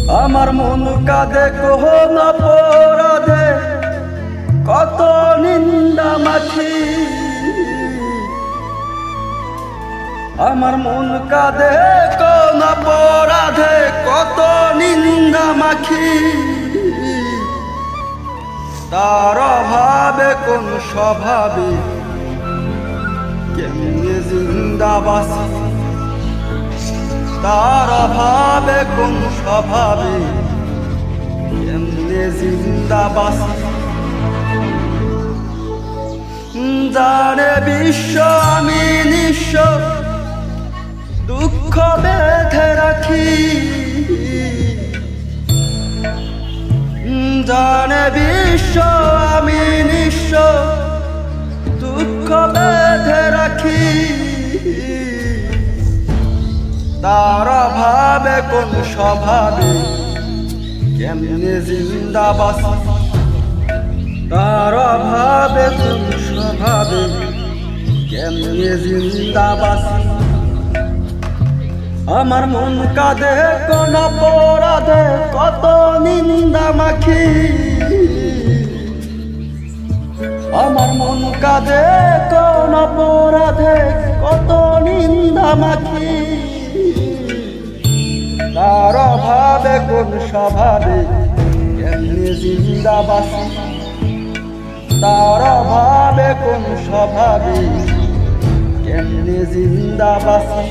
আমার মন কাঁদে কোন অপরাধে, কত নিন্দা মাখি। আমার মন কাঁদে কোন অপরাধে, কত নিন্দা মাখি। তার অভাবে কোন স্বভাবে কেমনে জিন্দাবাসী। তার অভাবে কোন স্বভাবে কেমনে জিন্দাবাসী। জানে বিশ্ব আমি নিঃস্ব, দুঃখ বেঁধে রাখি। জানে বিশ্ব আমি নিঃস্ব, দুঃখ বেঁধে রাখি। তার অভাবে কোন স্বভাবে কেমনে জিন্দাবাসী। তার অভাবে কোন স্বভাবে কেমনে জিন্দাবাসী। আমার মন কাঁদে কোন অপরাধে, কত নিন্দা মাখি। আমার মন কাঁদে কোন অপরাধে, কত নিন্দা মাখি। তার অভাবে কোন স্বভাবে কেমনে জিন্দাবাসী। তার অভাবে কোন স্বভাবে কেমনে জিন্দাবাসী।